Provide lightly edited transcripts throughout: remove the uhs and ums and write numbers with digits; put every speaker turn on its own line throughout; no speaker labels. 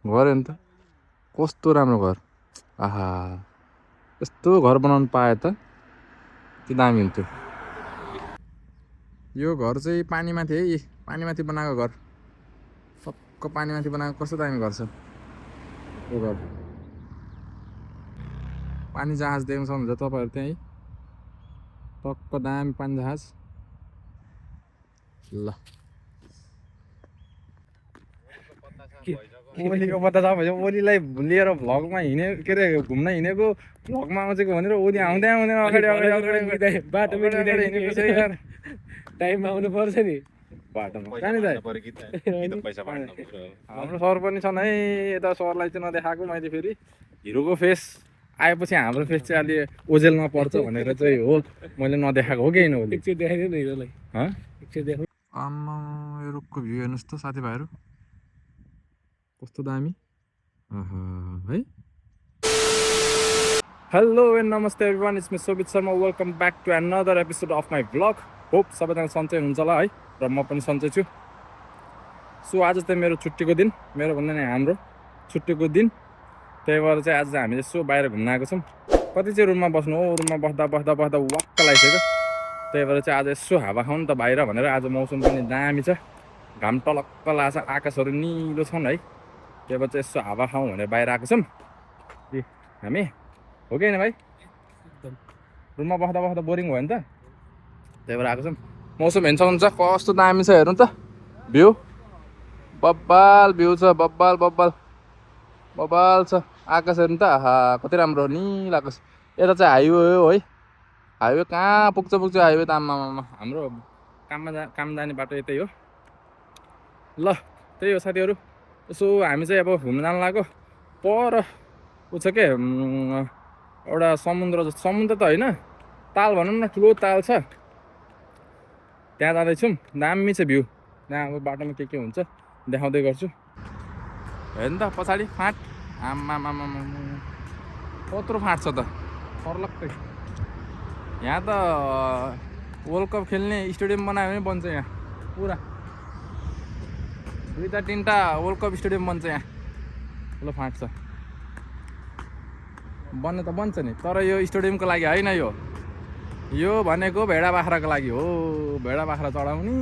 घर हेर्नु त कस्तो राम्रो घर। आहा यस्तो घर बनाउनु पाए त के दामी हुन्थ्यो। यो घर चाहिँ पानीमाथि है, पानीमाथि बनाएको घर, सक्क पानीमाथि बनाएको। कस्तो दामी घर छ यो घर। पानी जहाज देख्न सक्नुहुन्छ तपाईँहरू त्यहीँ, टक्क दामी पानी जहाज। ल
ओलीको पत्ता छ भने ओलीलाई लिएर भ्लगमा हिँडे के अरे घुम्न हिँडेको भ्लगमा आउँछेको भनेर ओली आउँदै आउँदैन अगाडि बाटोमा टाइममा आउनु पर्छ नि बाटोमा। कहाँ नि हाम्रो सर पनि छन् है, यता सरलाई चाहिँ नदेखाएको मैले। फेरि हिरोको फेस आएपछि हाम्रो फेस चाहिँ अलि ओजेलमा पर्छ भनेर चाहिँ हो मैले नदेखाएको हो कि होइन। ओली एकचोटि देखाइदिनु न हिरोलाई, एकचोटि देखाउँ।
आम्मा यो रुखको भ्यू हेर्नुहोस् त साथीभाइहरू, कस्तो दामी है।
हेलो एन्ड नमस्ते everyone, it's me Shobhit Sharma. Welcome back to another episode of my vlog. Hope सबैजना सन्चै हुनुहुन्छ होला है, र म पनि सन्चै छु। सो आज चाहिँ मेरो छुट्टीको दिन, मेरो भन्दा नि हाम्रो छुट्टीको दिन, त्यही भएर चाहिँ आज हामी यसो बाहिर घुम्न आएको छौँ। कति चाहिँ रुममा बस्नु हो, रुममा बस्दा बस्दा बस्दा वाक्क लागिसक्यो। त्यही भएर चाहिँ आज यसो हावा खाउँ त बाहिर भनेर। आज मौसम पनि दामी छ, घाम टलक्क लाग्छ, आकाशहरू निलो छन् है। त्यही भएर चाहिँ यसो हावा खाउँ भनेर बाहिर आएको छौँ हामी, हो कि होइन भाइ? रुममा बस्दा बस्दा बोरिङ भयो नि त, त्यही भएर आएको छौँ।
मौसम हेर्न सक्नुहुन्छ कस्तो दामी छ, हेर्नु त भ्यू, बब्बाल भ्यू छ, बब्बाल बब्बाल बब्बाल छ। आकाश हेर्नु त, आहा कति राम्रो निलो आकाश। यता चाहिँ हाइवे हो है, हाइवे कहाँ पुग्छ हाइवे त। आम्मामा
हाम्रो काम जाने बाटो यतै हो। ल त्यही हो साथीहरू, यसो हामी चाहिँ अब घुम्न जानु लाग्यो। पर ऊ छ के एउटा समुद्र त होइन, ताल भनौँ न, ठुलो ताल छ, त्यहाँ जाँदैछौँ। दामी छ भ्यू, त्यहाँ अब बाटोमा के हुन्छ देखाउँदै गर्छु।
हेर्नु त पछाडि फाँट, आम्मामा कत्रो फाँट छ त सर्लक्कै। यहाँ त वर्ल्ड कप खेल्ने स्टेडियम बनायो भने बन्छ यहाँ, पुरा 2-3टा वर्ल्ड कप स्टेडियम बन्छ यहाँ। ठुलो फाँट छ, बन्ने त बन्छ नि, तर यो स्टेडियमको लागि होइन। यो भनेको भेडा बाख्राको लागि हो, भेडा बाख्रा चढाउने।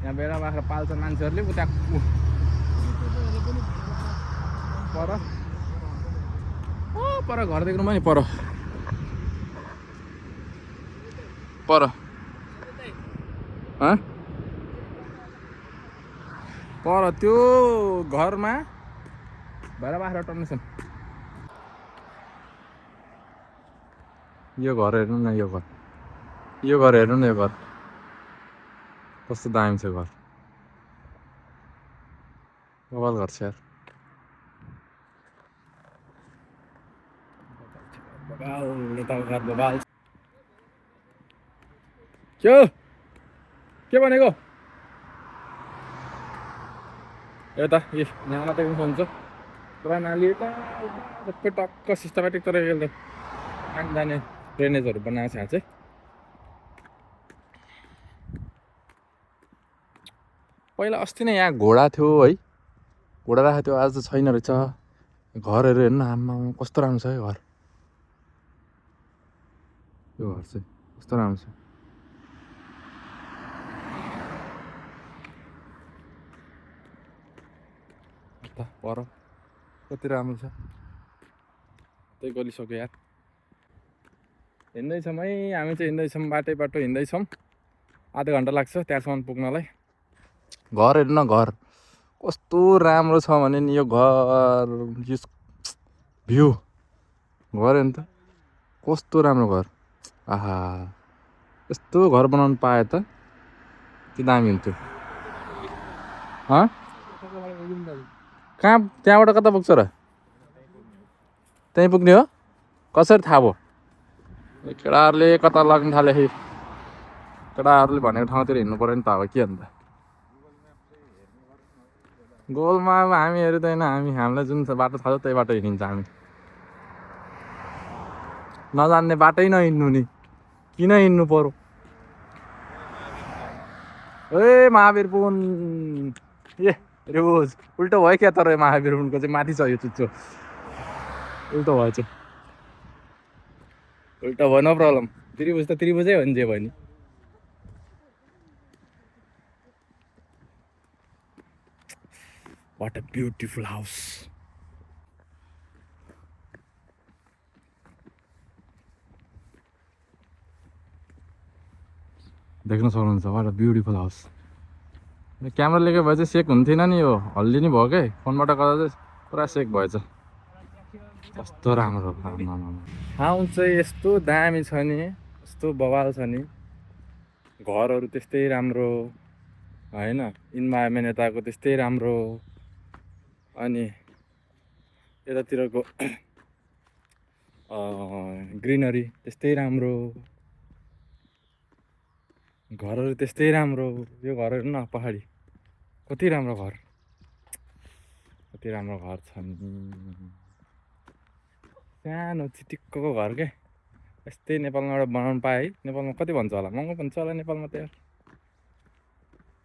यहाँ भेडा बाख्रा पाल्छ मान्छेहरूले। उता पर घर देख्नु पनि पर त्यो घरमा भेडा बाख्रा टर्ने छन्। यो घर हेर्नु न, यो घर हेर्नु न, यो घर कस्तो दामी छ घर, बवाल घर छ यार।
के भनेको यता यहाँ मात्रै हुन्छ पुरा नाली यता सबै टक्क सिस्टमेटिक तर यसले काम जाने ड्रेनेजहरू बनाएको छ यहाँ चाहिँ।
पहिला अस्ति नै यहाँ घोडा थियो है, घोडा राखेको थियो, आज त छैन रहेछ। घरहरू हेर्नु न, आम्मा कस्तो राम्रो छ है घर। यो घर चाहिँ कस्तो राम्रो छ। पर कति राम्रो छ,
त्यही गलिसक्यो यार। हिँड्दैछौँ है हामी चाहिँ, हिँड्दैछौँ बाटो हिँड्दैछौँ। आधा घन्टा लाग्छ त्यहाँसम्म पुग्नलाई।
घर हेर्नु न, घर कस्तो राम्रो छ भने नि यो घर, यो भ्यू, घर हेर्नु त कस्तो राम्रो घर। आहा यस्तो घर बनाउनु पाए त के दामी हुन्थ्यो। कहाँ त्यहाँबाट कता पुग्छ र? त्यहीँ पुग्ने हो? कसरी थाहा भयो? केटाहरूले कता लाग्नु थाले, केटाहरूले भनेको ठाउँतिर हिँड्नु पऱ्यो नि त। अब के अन्त गोलमा अब हामी हेर्दैन, हामीलाई जुन बाटो थाहा छ त्यही बाटो हिँडिन्छ हामी। नजान्ने बाटै नहिँड्नु नि, किन हिँड्नु पर्यो? ए महावीर पुन ए रोज उल्टो भयो क्या तर महावीर उनको चाहिँ माथि छ यो चुच्चो उल्टो भएछ उल्टो भयो नो प्रब्लम त्रिभुज त त्रिभुजै हो नि जे भयो नि वाट अ ब्युटिफुल हाउस देख्न सक्नुहुन्छ what a beautiful house camera लिएको भए चाहिँ सेक हुन्थेन नि यो हल्दी नि भयो क्या फोनबाट गर्दा चाहिँ पुरा सेक भएछ कस्तो राम्रो ठाउँ चाहिँ यस्तो दामी छ नि यस्तो बवाल छ नि घरहरू त्यस्तै राम्रो होइन इन्भाइरोमेन्ट यताको त्यस्तै राम्रो अनि यतातिरको ग्रिनरी त्यस्तै राम्रो घरहरू त्यस्तै राम्रो यो घरहरू न पहाडी कति राम्रो घर छन् सानो चिटिक्कको घर के यस्तै नेपालमा एउटा बनाउनु पाएँ है नेपालमा कति भन्छ होला महँगो भन्छ होला नेपालमा त यार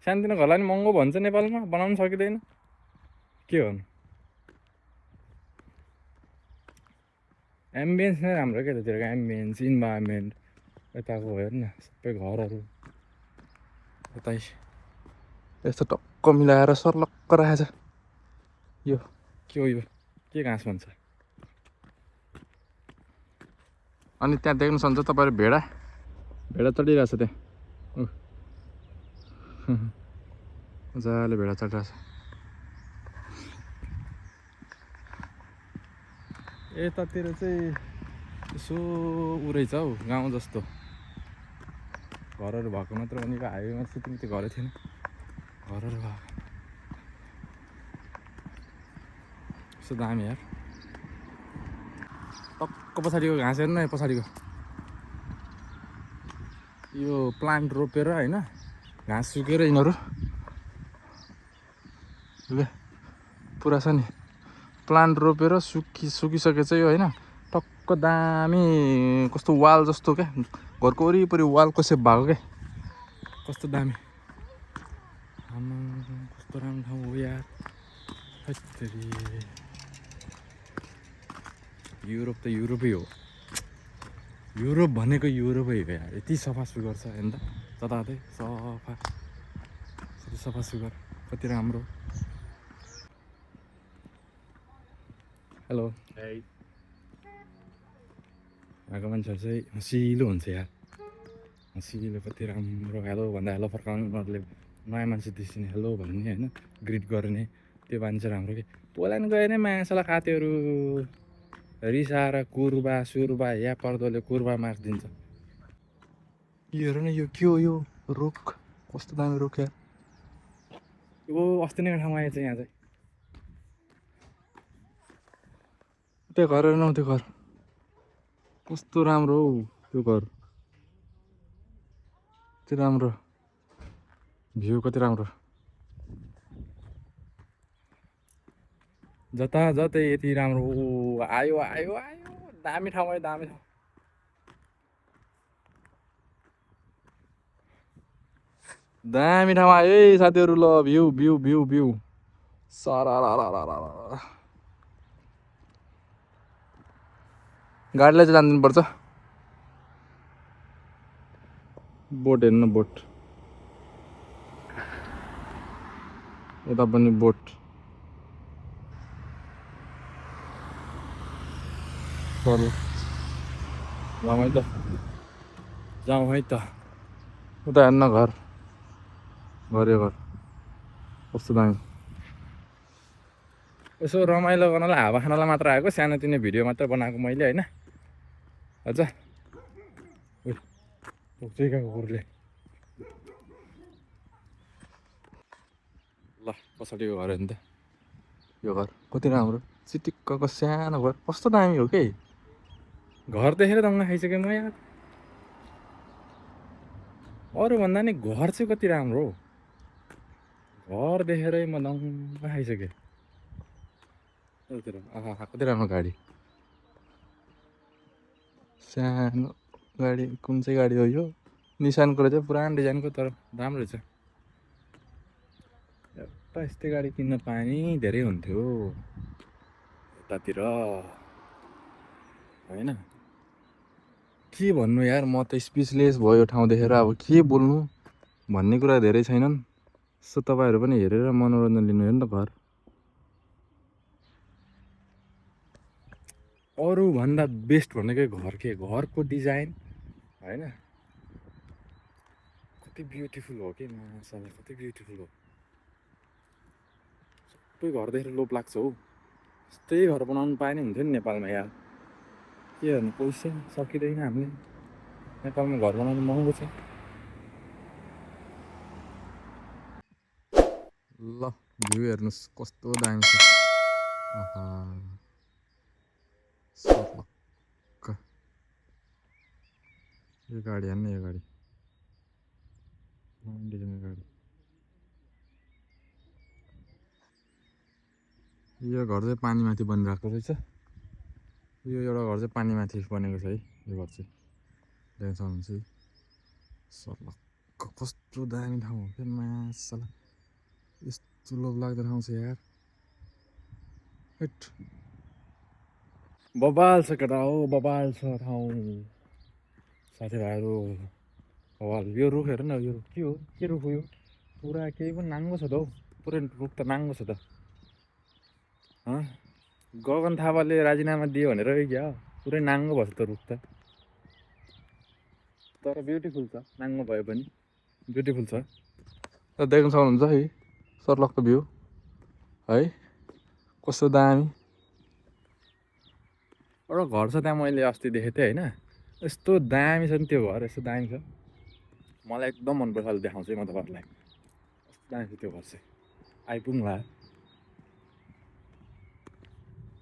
सानोतिनो घरलाई नि महँगो भन्छ नेपालमा बनाउनु सकिँदैन के हो एम्बियन्स नै राम्रो क्या त्यतिरको एम्बियन्स इन्भाइरोमेन्ट यताको हेर न सबै घरहरू यतै यस्तो टक्क मिलाएर सर्लक्क राखेछ यो के हो यो के घाँस भन्छ अनि त्यहाँ देख्नु सक्नुहुन्छ तपाईँहरू भेडा चढिरहेछ त्यहाँ मजाले भेडा चढिरहेछ यतातिर चाहिँ यसो उ रहेछ हौ गाउँ जस्तो घरहरू भएको मात्र भनेको हाइवेमा सिटिङ घरै थिएन घरहरू भएको कस्तो दामी यार टक्क पछाडिको घाँस हेर्नु न पछाडिको यो प्लान्ट रोपेर होइन घाँस सुकेर यिनीहरू पुरा छ नि प्लान्ट रोपेर सुकिसकेछ यो होइन टक्क दामी कस्तो वाल जस्तो क्या घरको वरिपरि वालको सेप भएको क्या कस्तो दामी कस्तो राम्रो ठाउँ हो यार युरोप त युरोपै हो युरोप भनेको युरोपै हो यार यति सफा सुग्घर छ हेर्नु त जताततै सफा सुग्घर कति राम्रो हेलो यहाँको मान्छेहरू चाहिँ हँसिलो हुन्छ यार हँसिलो कति राम्रो हेलो भन्दा हेलो फर्काउने उनीहरूले नयाँ मान्छे देखिने हेलो भन्ने होइन ग्रिट गर्ने त्यो मान्छे राम्रो कि पोल्यान्ड गयो नै मासला खातेहरू रिसाएर कुर्बा सुर्बा या पर्दोले कुर्बा मारिदिन्छ यो हेर न यो के हो यो रुख कस्तो दामी रुख यार यो अस्ति नै ठाउँमा आएछ यहाँ चाहिँ त्यो घर हेर्नु त्यो घर कस्तो राम्रो हौ त्यो घर कति राम्रो भ्यू कति राम्रो जता जतै यति राम्रो आयो दामी ठाउँ है दामी ठाउँ दामी ठाउँ आयो है साथीहरू ल भ्यू सारा गाडीलाई चाहिँ जानिदिनुपर्छ बोट हेर्नु बोट यता पनि बोट जाउँ है त उता हेर्न घर कस्तो दामी यसो रमाइलो गर्नलाई हावा खानलाई मात्र आएको सानोतिनो भिडियो मात्र बनाएको मैले होइन अझ कुकुरले ल पछाडिको घर हेर्नु त यो घर कति राम्रो चिटिक्कको सानो घर कस्तो दामी हो के घर देखेर दङ्ग खाइसकेँ म यार अरूभन्दा नि घर चाहिँ कति राम्रो हो घर देखेरै म दङ्ग खाइसकेँ कति राम्रो गाडी सानो गाडी कुन चाहिँ गाडी हो यो निसानको रहेछ पुरानो डिजाइनको तर राम्रो रहेछ एउटा
यस्तै गाडी किन्न पाए नि धेरै हुन्थ्यो यतातिर होइन। के भन्नु यार, म त स्पिचलेस भयो ठाउँ देखेर। अब के बोल्नु भन्ने कुरा धेरै छैनन्। सो तपाईँहरू पनि हेरेर मनोरञ्जन लिनु हो नि त। अरूभन्दा बेस्ट भनेकै घर के घरको डिजाइन होइन, कति ब्युटिफुल हो कि माशाल्लाह, कति ब्युटिफुल हो। सबै घर देखेर लोभ लाग्छ हौ। यस्तै घर बनाउनु पाए नि हुन्थ्यो नि नेपालमा यार। के गर्नु, पैसा सकिँदैन हामीले। नेपालमा घर बनाउनु महँगो छ। ल भ्यू हेर्नुहोस् कस्तो दामी छ। आहा सर्लक्क। यो गाडी हेर्नु, यो गाडी डिजाइनको गाडी। यो घर चाहिँ पानीमाथि बनिरहेको रहेछ। यो एउटा घर चाहिँ पानीमाथि बनेको छ है। यो घर चाहिँ देख्न सक्नुहुन्छ है। सर्लक्क कस्तो दामी ठाउँ हो क्या माशाल्लाह। यस्तो लोभ लाग्दो ठाउँ छ यार। हेट बबाल छ केटा हो, बबाल छ ठाउँ साथीभाइहरू। बबाल। यो रुख हेर न, यो के हो, के रुख हो यो? पुरा केही पनि नाङ्गो छ त हौ। पुरै रुख त नाङ्गो छ त। गगन थापाले राजीनामा दियो भनेर क्या, पुरै नाङ्गो भएको छ त रुख त। तर ब्युटिफुल छ, नाङ्गो भए पनि ब्युटिफुल छ। देख्न सक्नुहुन्छ है सर्लक्क भ्यू है, कस्तो दामी। एउटा घर छ त्यहाँ, मैले अस्ति देखेको थिएँ होइन। यस्तो दामी छ नि त्यो घर, यस्तो दामी छ। मलाई एकदम मनपर्छ। अहिले देखाउँछु है म तपाईँहरूलाई। कस्तो दामी छ त्यो घर चाहिँ। आइपुग्ला।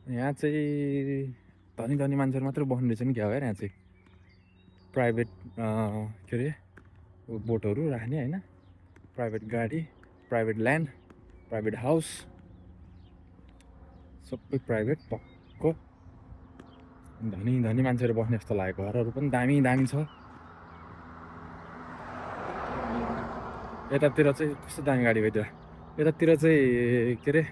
यहाँ चाहिँ धनी धनी मान्छेहरू मात्रै बस्ने रहेछ नि क्या हो यार। यहाँ चाहिँ प्राइभेट के अरे बोटहरू राख्ने होइन, प्राइभेट गाडी, प्राइभेट ल्यान्ड, प्राइभेट हाउस, सबै प्राइभेट पक्क। धनी धनी मान्छेहरू बस्ने जस्तो लागेको। घरहरू पनि दामी दामी छ। यतातिर चाहिँ कस्तो दामी गाडी भयो त्यो। यतातिर चाहिँ के अरे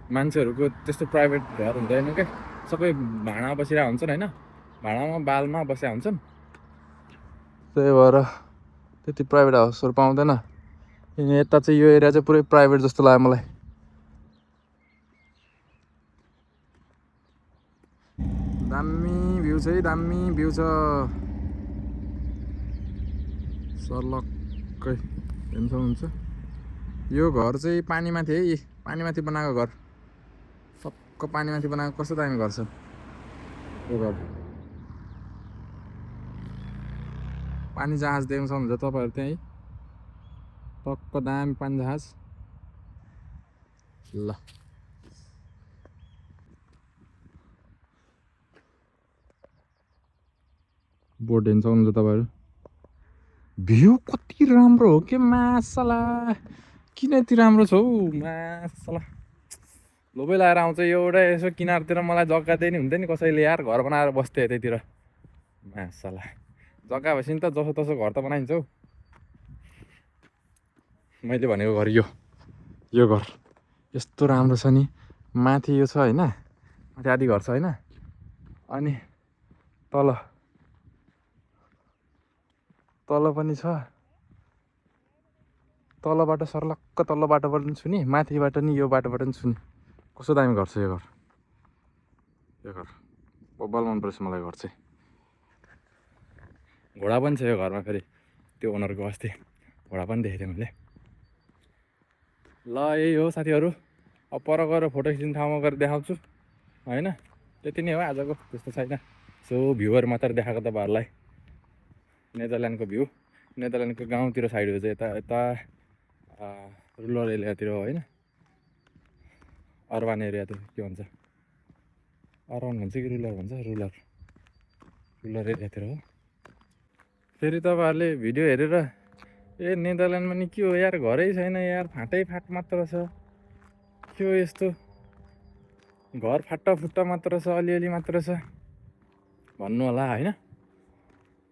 मान्छेहरूको त्यस्तो प्राइभेट घर हुँदैन क्या। सबै भाडामा बसिरहेको हुन्छन् होइन, भाडामा बालमा बसेका हुन्छन्। त्यही भएर त्यति प्राइभेट हाउसहरू पाउँदैन। यता चाहिँ यो एरिया चाहिँ पुरै प्राइभेट जस्तो लाग्यो मलाई। दामी भ्यू छ है, दामी भ्यू छ सर्लक्कै। हेर्न सक्नुहुन्छ यो घर चाहिँ पानीमाथि है, पानीमाथि बनाएको घर। सबको पानीमाथि बनाएको कस्तो दामी घर छ यो घर। पानी जहाज देख्न सक्नुहुन्छ तपाईँहरू त्यहीँ, टक्क दामी पानी जहाज। ल बोट हेर्न सक्नुहुन्छ तपाईँहरू। भ्यू कति राम्रो हो के माशाल्लाह। किन यति राम्रो छ हौ माशाल्लाह। लोभै लगाएर आउँछ यो एउटा यसो किनारतिर। मलाई जग्गा दिए नि हुन्थ्यो नि कसैले यार, घर बनाएर बस्थ्यो यतैतिर माशाल्लाह। जग्गा भएपछि नि त जसो तसो घर त बनाइन्छ हौ। मैले भनेको घर यो घर यस्तो राम्रो छ नि। माथि यो छ होइन, माथि आधी घर छ होइन, अनि तल पनि छ। तलबाट सर्लक्क तल्लो बाटोबाट पनि छु नि, माथिबाट नि यो बाटोबाट पनि छु नि। कस्तो दामी घर छ यो घर। यो घर बब्बाल मनपर्छ मलाई घर चाहिँ। घोडा पनि छ यो घरमा फेरि, त्यो ओनरको अस्ति घोडा पनि देखेको थिएँ मैले। ल यही हो साथीहरू। अब पर गएर फोटो खिच्ने ठाउँमा गएर देखाउँछु होइन। त्यति नै हो आजको, त्यस्तो छैन। सो भ्यूहरू मात्र देखाएको तपाईँहरूलाई। नेदरल्यान्डको भ्यू, नेदरल्यान्डको गाउँतिर साइड हो चाहिँ यता यता रुरल एरियातिर हो होइन। अर्बन एरिया त के भन्छ, अर्बन भन्छ कि रुरल भन्छ, रुरल एरियातिर हो। फेरि तपाईँहरूले भिडियो हेरेर ए नेदरल्यान्डमा नि के हो यार, घरै छैन यार, फाटै फाट मात्र छ, के हो यस्तो, घर फाटा फुट्टा मात्र छ, अलिअलि मात्र छ भन्नु होला होइन।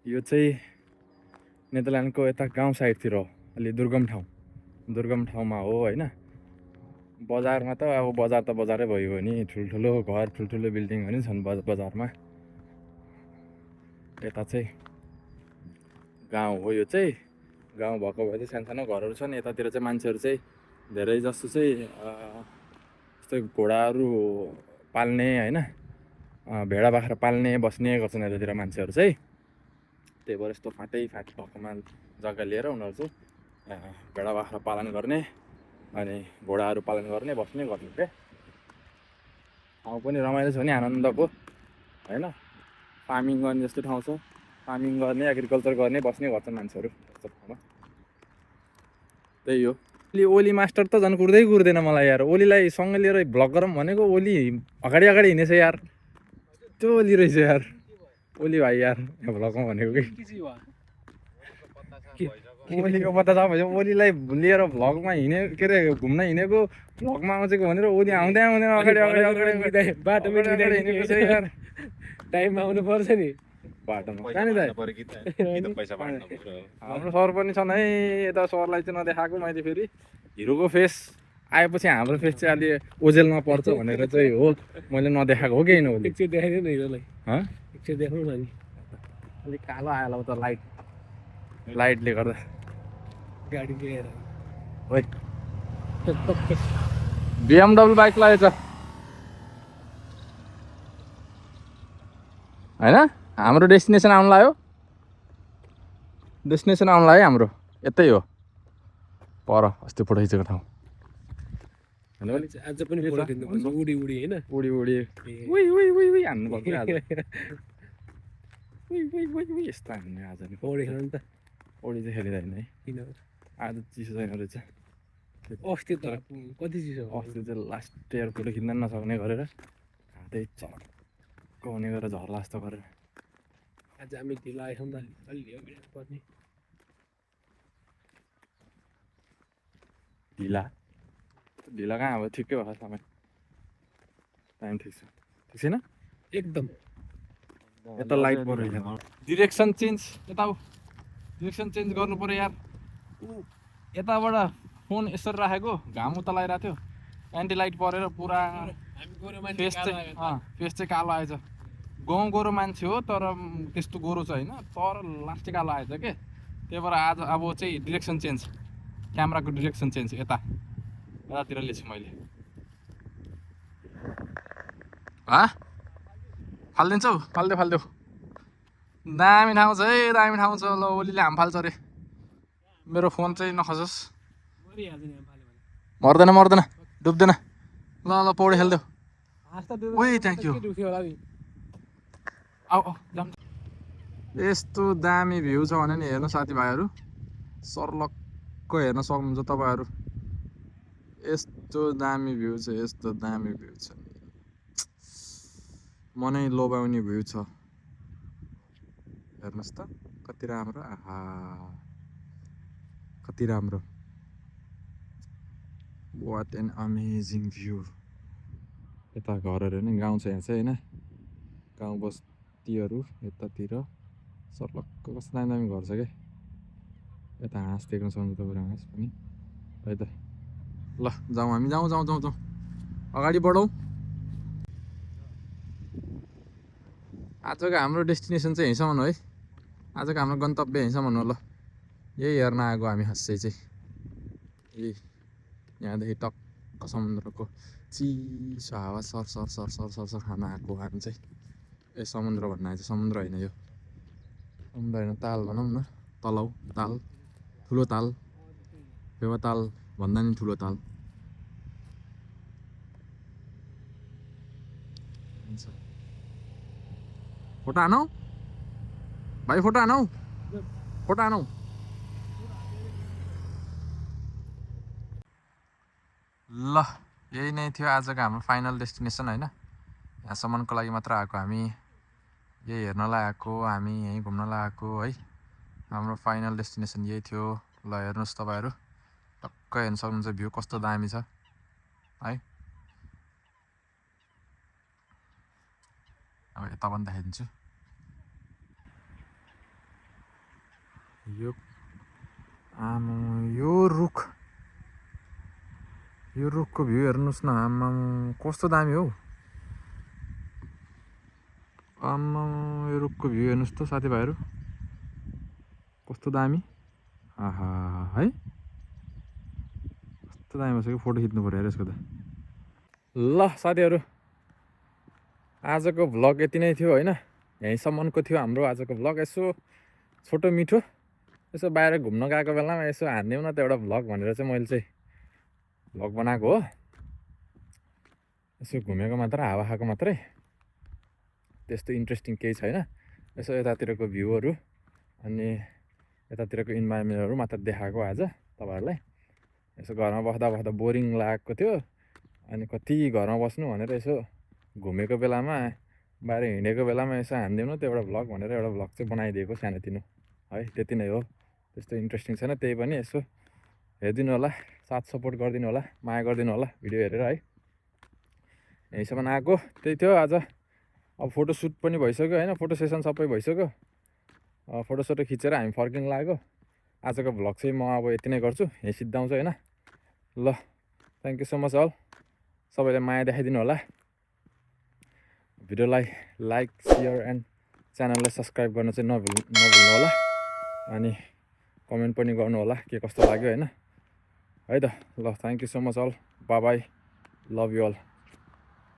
यो चाहिँ नेदरल्यान्डको यता गाउँ साइडतिर हो, अलि दुर्गम ठाउँ। दुर्गम ठाउँमा हो होइन। बजारमा त अब बजार त बजारै भयो नि, ठुल्ठुलो घर ठुल्ठुलो बिल्डिङहरू छन् बजारमा। यता चाहिँ गाउँ हो, यो चाहिँ गाउँ भएको भए चाहिँ सानो सानो घरहरू छन्। यतातिर चाहिँ मान्छेहरू चाहिँ धेरै जस्तो चाहिँ जस्तै घोडाहरू पाल्ने होइन, भेडा बाख्रा पाल्ने बस्ने गर्छन् यतातिर मान्छेहरू चाहिँ। त्यही भएर यस्तो फाटै भएकोमा जग्गा लिएर उनीहरू चाहिँ भेडा बाख्रा पालन गर्ने अनि घोडाहरू पालन गर्ने बस्ने गर्नु क्या। ठाउँ पनि रमाइलो छ नि, आनन्दको होइन। फार्मिङ गर्ने जस्तो ठाउँ छ, फार्मिङ गर्ने एग्रिकल्चर गर्ने बस्ने गर्छन् मान्छेहरू यस्तो ठाउँमा। त्यही हो। ओली मास्टर त झन् कुर्दैन मलाई यार। ओलीलाई सँगै लिएर भ्लग गरौँ भनेको, ओली अगाडि हिँडेछ यार। त्यो ओली रहेछ यार, ओली भाइ यार भ्लगमा भनेको कि ओलीको पत्ता छ भने ओलीलाई लिएर भ्लगमा हिँडे के अरे घुम्न हिँडेको भ्लगमा आउँछेको भनेर ओली आउँदै आउँदैन अगाडि बाटोमा हिँडेको छ यार।
टाइममा आउनु पर्छ नि
बाटोमा हाम्रो सर पनि छन् है। यता सरलाई चाहिँ नदेखाएको मैले फेरि। हिरोको फेस आएपछि हाम्रो फेस चाहिँ अलि ओझेलमा पर्छ भनेर चाहिँ हो मैले नदेखाएको हो कि होइन ओली।
एकचोटि देखाइदियो न हिरोलाई, एकचोटि देखाउनु न नि।
अलिक कालो आयो त लाइटले गर्दा
गाडी लिएर
BMW बाइक लागेछ होइन। हाम्रो डेस्टिनेसन आउनु लाग्यो हाम्रो यतै हो पर अस्ति फोटो खिचेको ठाउँ
आज पनि फोटो खिच्नुपर्छ उडी होइन
उडी हान्नु पर्छ आज। यस्तो हान्ने आज नि
पौडी खेल्नु नि त।
पौडी चाहिँ खेलिँदैन है,
किन
आज चिसो छैन रहेछ।
अस्ति त कति चिसो
अस्ति चाहिँ लास्ट इयर फोटो खिच्न नसक्ने गरेर हातै चक्क हुने गरेर झर्ला जस्तो गरेर
आज हामी ढिलो आएछौँ त अलि पर्ने।
ढिला कहाँ अब ठिकै भएको समय टाइम ठिक छैन
एकदम।
यता लाइट पऱ्यो, डिरेक्सन चेन्ज गर्नु पऱ्यो यार। यताबाट फोन यसरी राखेको घाम उता लगाइरहेको थियो, एन्टी लाइट परेर पुरा फेस चाहिँ कालो आएछ। गाउँ गोरो मान्छे हो तर त्यस्तो गोरो छ होइन, तर लास्टै कालो आएछ के। त्यही भएर आज अब चाहिँ डिरेक्सन चेन्ज, क्यामेराको डिरेक्सन चेन्ज यतातिर लिएछु मैले। फालिदिन्छौ? फालिदेऊ। दामी ठाउँ छ है, दामी ठाउँ छ। ल ओलीले हाम फाल्छ अरे, मेरो फोन चाहिँ नखसोस्। मर्दैन डुब्दैन। ल पौडी खेलिदेऊ। ओइ थ्याङ्क यू। यस्तो दामी भ्यू छ भने नि हेर्नु साथीभाइहरू, सर्लक्क हेर्न सक्नुहुन्छ तपाईँहरू। यस्तो दामी भ्यू छ नि, मनै लोभ्याउने भ्यू छ। हेर्नुहोस् त कति राम्रो, आहा कति राम्रो। What an amazing view. यता घरहरू नि गाउँ छ यहाँ चाहिँ होइन, गाउँ बस्तीहरू यतातिर सर्लक्क कस्तो दामी घर छ क्या। यता हाँस देख्न सक्नुहुन्छ तपाईँ, हाँस पनि है त। ल जाउँ हामी, जाउँ अगाडि बढौँ। आजको हाम्रो डेस्टिनेसन चाहिँ यहीँसम्म हो है, आजको हाम्रो गन्तव्य यहीँसम्म हो। ल यही हेर्न आएको हामी खासै चाहिँ, यही यहाँदेखि टक्क समुद्रको चिसो हावा सर खान आएको हामी चाहिँ। समुद्र भन्न आएछ, समुद्र होइन यो, समुद्र होइन ताल भनौँ न, तलाउ ताल, ठुलो ताल, फेवा ताल भन्दा नि ठुलो ताल। फोटो हानौ भाइ, फोटो हानौ। ल यही नै थियो आजको हाम्रो फाइनल डेस्टिनेसन होइन। यहाँसम्मको लागि मात्र आएको हामी, यही हेर्नलाई आएको हामी, यहीँ घुम्नलाई आएको है। हाम्रो फाइनल डेस्टिनेसन यही थियो। ल हेर्नुहोस् तपाईँहरू, टक्क हेर्न सक्नुहुन्छ भ्यू कस्तो दामी छ है। अब यता पनि देखाइदिन्छु। यो रुख
यो रुखको भ्यू हेर्नुहोस् न आम्माम कस्तो दामी हौ आम्माम यो रुखको भ्यू हेर्नुहोस् त साथीभाइहरू कस्तो दामी आहा है कस्तो दामी बसेको फोटो खिच्नु पऱ्यो अरे यसको त
ल साथीहरू आजको भ्लग यति नै थियो होइन यहीँसम्मको थियो हाम्रो आजको भ्लग यसो छोटो मिठो यसो बाहिर घुम्न गएको बेलामा यसो हानिदिउँ न त एउटा भ्लग भनेर चाहिँ मैले चाहिँ भ्लग बनाएको हो यसो घुमेको मात्र हावा खाएको मात्रै त्यस्तो इन्ट्रेस्टिङ केही छैन यसो यतातिरको भ्यूहरू अनि यतातिरको इन्भाइरोमेन्टहरू मात्र देखाएको आज तपाईँहरूलाई यसो घरमा बस्दा बस्दा बोरिङ लागेको थियो अनि कति घरमा बस्नु भनेर यसो घुमेको बेलामा बाहिर हिँडेको बेलामा यसो हानिदिउँ न त एउटा भ्लग भनेर एउटा भ्लग चाहिँ बनाइदिएको सानोतिनो है त्यति नै हो त्यस्तो इन्ट्रेस्टिङ छैन त्यही पनि यसो हेरिदिनु होला साथ सपोर्ट गरिदिनु होला माया गरिदिनु होला भिडियो हेरेर है यहीँसम्म आएको त्यही थियो आज अब फोटोसुट पनि भइसक्यो होइन फोटो सेसन सबै भइसक्यो फोटोसोटो खिचेर हामी फर्किनु लाग्यो आजको भ्लग चाहिँ म अब यति नै गर्छु यहीँ सिद्धाउँछु होइन ल thank you so much all सबैले माया देखाइदिनु होला भिडियोलाई लाइक सेयर एन्ड च्यानललाई सब्सक्राइब गर्न चाहिँ नभुल्नु होला अनि कमेन्ट पनि गर्नु होला के कस्तो लाग्यो होइन है त ल thank you so much all bye bye love you all